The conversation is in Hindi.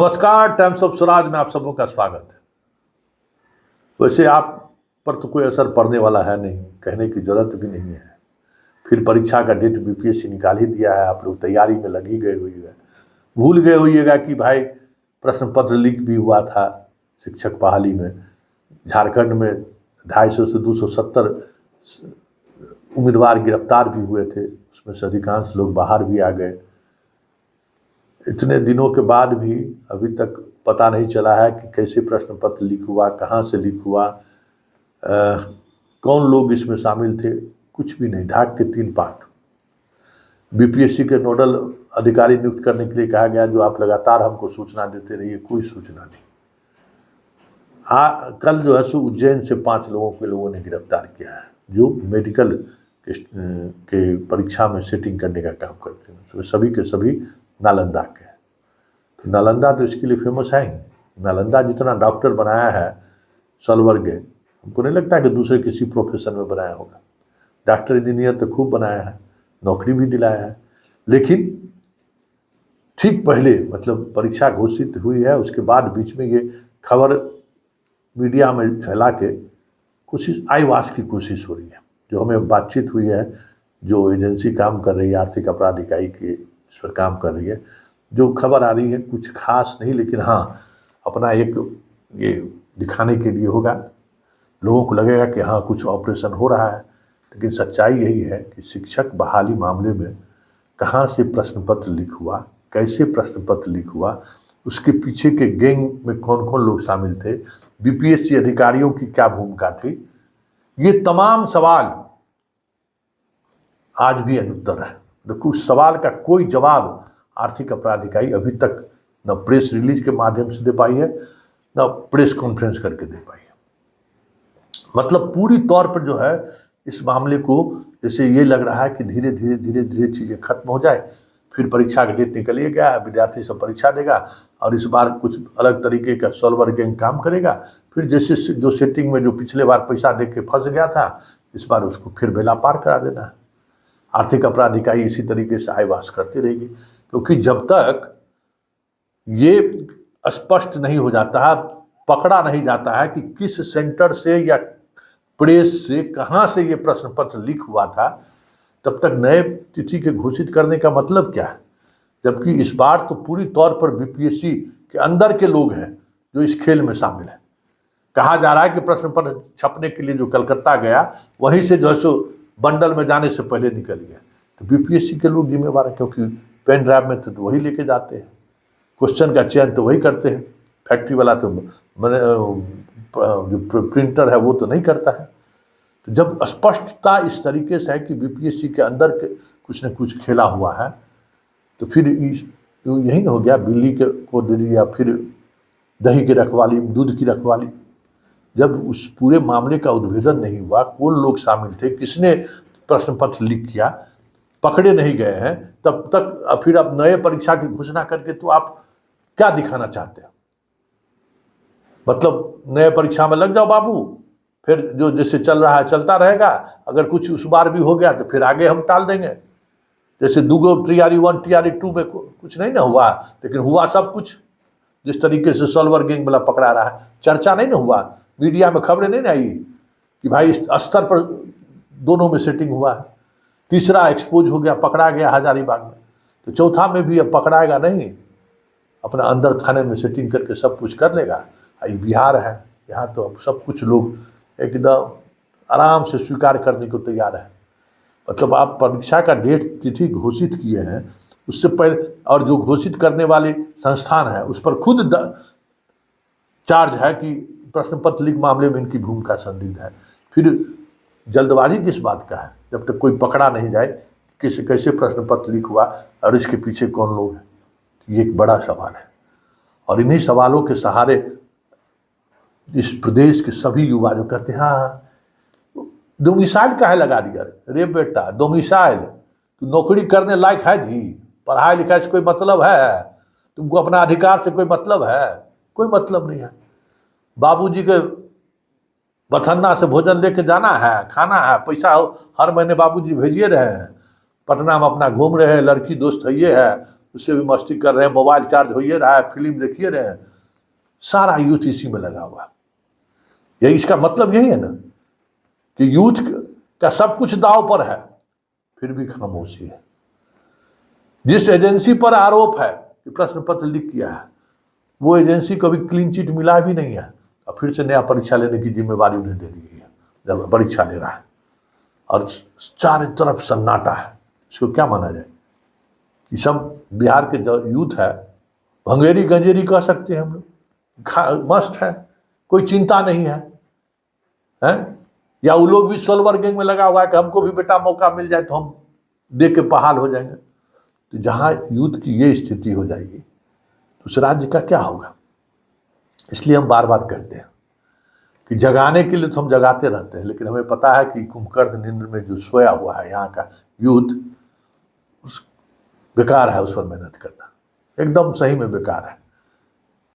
नमस्कार, टाइम्स ऑफ स्वराज में आप सबों का स्वागत है। वैसे आप पर तो कोई असर पड़ने वाला है नहीं, कहने की जरूरत भी नहीं है। फिर परीक्षा का डेट बीपीएससी निकाल ही दिया है, आप लोग तैयारी में लगी गए हुई है। भूल गए होइएगा कि भाई प्रश्न पत्र लीक भी हुआ था शिक्षक बहाली में। झारखंड में 250 से 270 उम्मीदवार गिरफ्तार भी हुए थे, उसमें से अधिकांश लोग बाहर भी आ गए। इतने दिनों के बाद भी अभी तक पता नहीं चला है कि कैसे प्रश्न पत्र लीक हुआ, कहाँ से लीक हुआ, कौन लोग इसमें शामिल थे, कुछ भी नहीं। ढाक के 3 पात। बीपीएससी के नोडल अधिकारी नियुक्त करने के लिए कहा गया, जो आप लगातार हमको सूचना देते रहिए, कोई सूचना नहीं। कल जो है सो उज्जैन से 5 लोगों ने गिरफ्तार किया है, जो मेडिकल के परीक्षा में सेटिंग करने का काम करते हैं। तो सभी के सभी नालंदा के। तो नालंदा तो इसके लिए फेमस है ही। नालंदा जितना डॉक्टर बनाया है सॉल्वर गैंग, हमको नहीं लगता कि दूसरे किसी प्रोफेशन में बनाया होगा। डॉक्टर इंजीनियर तो खूब बनाया है, नौकरी भी दिलाया है। लेकिन ठीक पहले मतलब परीक्षा घोषित हुई है, उसके बाद बीच में ये खबर मीडिया में फैला के कोशिश आईवास की कोशिश हो रही है। जो हमें बातचीत हुई है, जो एजेंसी काम कर रही है, आर्थिक अपराध इकाई की इस पर काम कर रही है, जो खबर आ रही है कुछ खास नहीं, लेकिन हाँ अपना एक ये दिखाने के लिए होगा। लोगों को लगेगा कि हाँ कुछ ऑपरेशन हो रहा है, लेकिन सच्चाई यही है कि शिक्षक बहाली मामले में कहाँ से प्रश्न पत्र लीक हुआ, कैसे प्रश्न पत्र लीक हुआ, उसके पीछे के गैंग में कौन कौन लोग शामिल थे, बीपीएससी अधिकारियों की क्या भूमिका थी, ये तमाम सवाल आज भी अनुत्तर है। देखो, उस सवाल का कोई जवाब आर्थिक अपराध इकाई अभी तक न प्रेस रिलीज के माध्यम से दे पाई है, न प्रेस कॉन्फ्रेंस करके दे पाई है। मतलब पूरी तौर पर जो है इस मामले को जैसे ये लग रहा है कि धीरे धीरे चीज़ें खत्म हो जाए, फिर परीक्षा का डेट निकल गया, विद्यार्थी सब परीक्षा देगा और इस बार कुछ अलग तरीके का सॉल्वर गैंग काम करेगा। फिर जैसे जो सेटिंग में जो पिछले बार पैसा दे के फंस गया था, इस बार उसको फिर बेला पार करा देना है। आर्थिक अपराध इकाई इसी तरीके से आईवास करती रहेगी, क्योंकि जब तक ये स्पष्ट नहीं हो जाता है, पकड़ा नहीं जाता है कि किस सेंटर से या प्रेस से कहाँ से ये प्रश्न पत्र लीक हुआ था, तब तक नए तिथि के घोषित करने का मतलब क्या है। जबकि इस बार तो पूरी तौर पर बीपीएससी के अंदर के लोग हैं जो इस खेल में शामिल हैं। कहा जा रहा है कि प्रश्न पत्र छपने के लिए जो कलकत्ता गया, वहीं से जो है सो बंडल में जाने से पहले निकल गया। तो बीपीएससी के लोग जिम्मेवार हैं, क्योंकि पेन ड्राइव में तो वही लेके जाते हैं, क्वेश्चन का चयन तो वही करते हैं। फैक्ट्री वाला तो जो प्रिंटर है वो तो नहीं करता है। तो जब स्पष्टता इस तरीके से है कि बीपीएससी के अंदर के कुछ न कुछ खेला हुआ है, तो फिर यही ना हो गया, बिल्ली को दे दिया फिर दही की रखवाली, दूध की रखवाली। जब उस पूरे मामले का उद्भेदन नहीं हुआ, कौन लोग शामिल थे, किसने प्रश्न पत्र लीक किया, पकड़े नहीं गए हैं, तब तक फिर अब नए परीक्षा की घोषणा करके तो आप क्या दिखाना चाहते हैं। मतलब नए परीक्षा में लग जाओ बाबू, फिर जो जैसे चल रहा है चलता रहेगा, अगर कुछ उस बार भी हो गया तो फिर आगे हम टाल देंगे। जैसे दूगो TRE 1 TRE 2 में कुछ नहीं ना हुआ, लेकिन हुआ सब कुछ। जिस तरीके से सॉल्वर गैंग वाला पकड़ा रहा है, चर्चा नहीं ना हुआ, मीडिया में खबरें नहीं ना आई कि भाई इस स्तर पर दोनों में सेटिंग हुआ है। तीसरा एक्सपोज हो गया, पकड़ा गया हजारीबाग में, तो चौथा में भी अब पकड़ाएगा नहीं, अपना अंदर खाने में सेटिंग करके सब कुछ कर लेगा। ये बिहार है, यहाँ तो अब सब कुछ लोग एकदम आराम से स्वीकार करने को तैयार है। मतलब आप परीक्षा का डेट तिथि घोषित किए हैं, उससे पहले, और जो घोषित करने वाली संस्थान है उस पर खुद चार्ज है कि प्रश्न पत्र लीक मामले में इनकी भूमिका संदिग्ध है। फिर जल्दबाजी किस बात का है, जब तक कोई पकड़ा नहीं जाए कैसे प्रश्न पत्र लीक हुआ और इसके पीछे कौन लोग हैं। ये एक बड़ा सवाल है, और इन्हीं सवालों के सहारे इस प्रदेश के सभी युवा जो कहते हैं हाँ डोमिसाइल काहे लगा दिया रे बेटा, डोमिसाइल तू नौकरी करने लायक है जी, पढ़ाई लिखाई से कोई मतलब है, तुमको अपना अधिकार से कोई मतलब है? कोई मतलब नहीं है। बाबूजी के बथन्ना से भोजन लेके जाना है, खाना है, पैसा हर महीने बाबूजी भेजिए रहे हैं, पटना में अपना घूम रहे हैं, लड़की दोस्त है, ये है, उससे भी मस्ती कर रहे हैं, मोबाइल चार्ज हो ही रहा है, फिल्म देखिए रहे हैं, सारा यूथ इसी में लगा हुआ है। यही इसका मतलब यही है ना कि यूथ का सब कुछ दांव पर है, फिर भी खामोशी है। जिस एजेंसी पर आरोप है कि प्रश्न पत्र लीक किया है, वो एजेंसी को भी क्लीन चिट मिला भी नहीं है, और फिर से नया परीक्षा लेने की जिम्मेवारी उन्हें दे दी गई है जब परीक्षा ले रहा है, और चारों तरफ सन्नाटा है। इसको क्या माना जाए कि सब बिहार के जो यूथ है भंगेरी गंजेरी कह सकते हैं हम लोग, मस्त है, कोई चिंता नहीं है, हैं? या वो लोग भी सोलवर गैंग में लगा हुआ है कि हमको भी बेटा मौका मिल जाए तो हम दे के बहाल हो जाएंगे। तो जहाँ यूथ की ये स्थिति हो जाएगी तो उस राज्य का क्या होगा? इसलिए हम बार बार कहते हैं कि जगाने के लिए तो हम जगाते रहते हैं, लेकिन हमें पता है कि कुंभकर्ण नींद में जो सोया हुआ है यहाँ का यूथ, उस बेकार है उस पर मेहनत करना, एकदम सही में बेकार है।